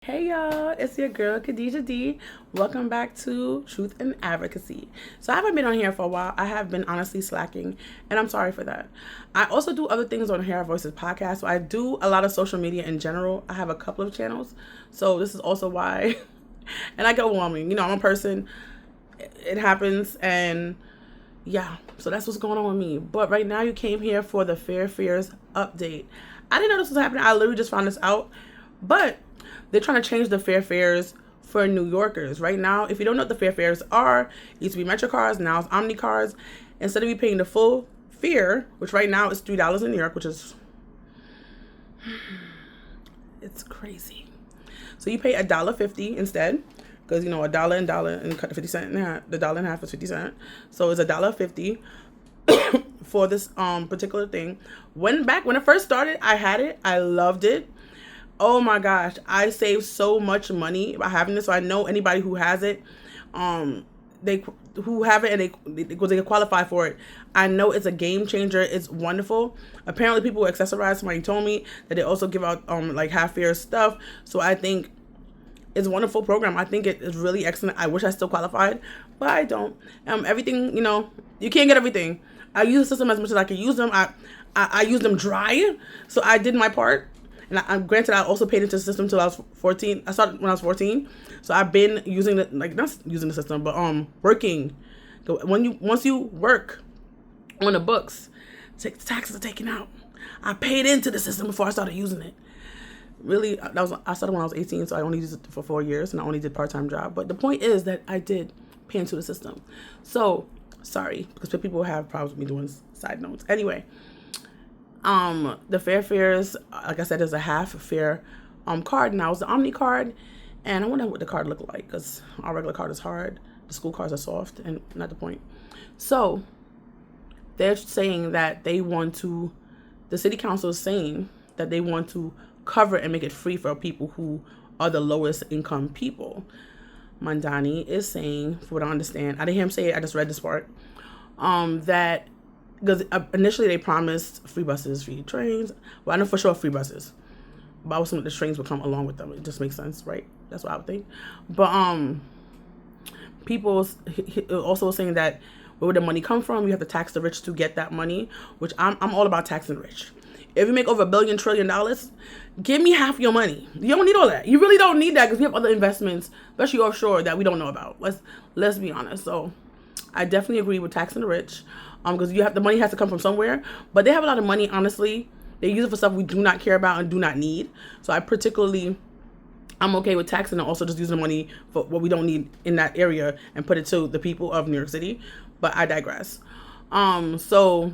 Hey y'all, it's your girl Khadijah D. Welcome back to Truth and Advocacy. So I haven't been on here for a while. I have been honestly slacking, and I'm sorry for that. I also do other things on Hair Voices podcast. So I do a lot of social media in general. I have a couple of channels. So this is also why, and I get overwhelming. I'm a person. It happens, and yeah. So that's what's going on with me. But right now you came here for the Fairfares update. I didn't know this was happening. I literally just found this out. But they're trying to change the Fairfares for New Yorkers. Right now, if you don't know what the Fairfares are, it used to be Metro cards, now it's Omny cards. Instead of you paying the full fare, which right now is $3 in New York, which is, it's crazy. So you pay $1.50 instead, because a dollar and cut the 50 cent in half. The dollar and a half is 50 cents. So it's $1.50 for this particular thing. When it first started, I had it. I loved it. Oh my gosh, I saved so much money by having this. So I know anybody who has it, they can qualify for it. I know it's a game changer. It's wonderful. Apparently, people who accessorize. Somebody told me that they also give out like half fare stuff. So I think it's a wonderful program. I think it is really excellent. I wish I still qualified, but I don't. Everything, you can't get everything. I use the system as much as I can use them. I use them dry, so I did my part. And granted, I also paid into the system till I was 14. I started when I was 14. So I've been using it, like not using the system, but working. Once you work on the books, taxes are taken out. I paid into the system before I started using it. Really, I started when I was 18, so I only used it for 4 years, and I only did part-time job. But the point is that I did pay into the system. So sorry, because people have problems with me doing side notes. Anyway. The Fairfares, like I said, is a half fare card. Now it's the Omny card, and I wonder what the card looked like, because our regular card is hard. The school cards are soft, and not the point. So they're saying that the city council is saying that they want to cover and make it free for people who are the lowest income people. Mandani is saying, for what I understand, I didn't hear him say it, I just read this part, that because initially they promised free buses, free trains. Well, I know for sure free buses. But I was assuming the trains would come along with them. It just makes sense, right? That's what I would think. But people also saying that where would the money come from? You have to tax the rich to get that money, which I'm all about taxing the rich. If you make over $1 billion trillion, give me half your money. You don't need all that. You really don't need that, because we have other investments, especially offshore, that we don't know about. Let's be honest. So I definitely agree with taxing the rich. Because the money has to come from somewhere, but they have a lot of money. Honestly, they use it for stuff we do not care about and do not need. So I'm okay with taxing and also just using the money for what we don't need in that area and put it to the people of New York City. But I digress. So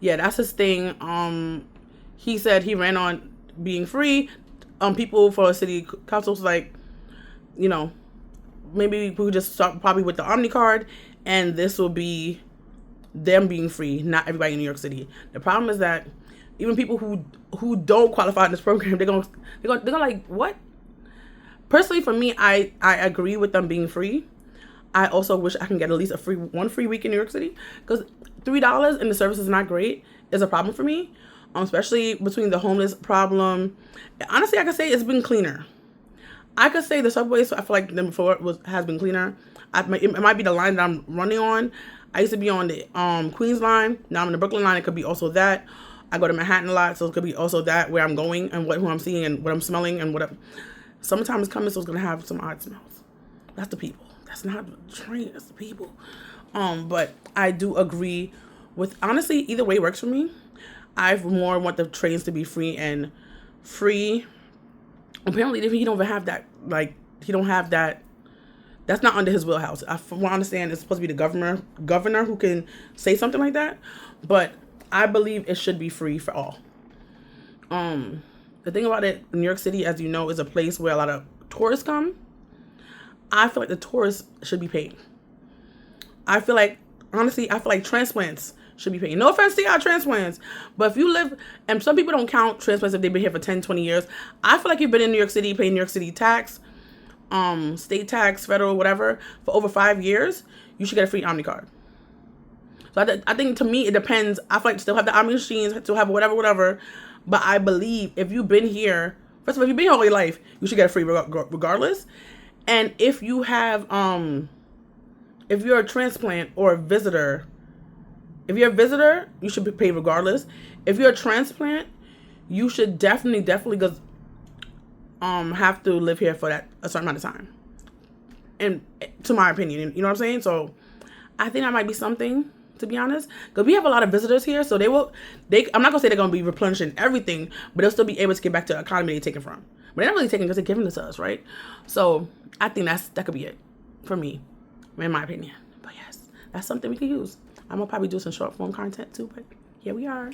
yeah, that's his thing. He said he ran on being free. People for city councils like, maybe we could just start probably with the Omny card, and this will be them being free, not everybody in New York City. The problem is that even people who don't qualify in this program, they're gonna like, what? Personally, for me, I agree with them being free. I also wish I can get at least one free week in New York City, because $3 and the service is not great is a problem for me, especially between the homeless problem. Honestly, I could say it's been cleaner. I could say the subways, I feel like them before has been cleaner. It might be the line that I'm running on. I used to be on the Queens line. Now I'm in the Brooklyn line. It could be also that. I go to Manhattan a lot, so it could be also that, where I'm going and who I'm seeing and what I'm smelling and whatever. Summertime is coming, so it's gonna have some odd smells. That's the people. That's not the train. That's the people. But I do agree with, honestly, either way works for me. I more want the trains to be free and free. Apparently, he don't even have that. Like, he don't have that. That's not under his wheelhouse. From what I understand, it's supposed to be the governor who can say something like that. But I believe it should be free for all. The thing about it, New York City, as you know, is a place where a lot of tourists come. I feel like the tourists should be paid. Honestly, I feel like transplants should be paid. No offense to y'all transplants, but if you live, and some people don't count transplants if they've been here for 10, 20 years. I feel like you've been in New York City, paying New York City tax, state tax, federal, whatever, for over 5 years, you should get a free Omny card. So I think, to me, it depends. I feel like still have the Omni machines, still have whatever. But I believe if you've been here First of all, if you've been here all your life, you should get it free regardless. And if you have, if you're a transplant or a visitor, if you're a visitor, you should be paid regardless. If you're a transplant, you should definitely have to live here for a certain amount of time. And to my opinion, you know what I'm saying? So I think that might be something, to be honest, because we have a lot of visitors here. So I'm not gonna say they're gonna be replenishing everything, but they'll still be able to get back to the economy they're taking from. But they're not really taking because they're giving it to us, right? So I think that could be it for me, in my opinion. But yes, that's something we can use. I'm gonna probably do some short form content too, but here we are.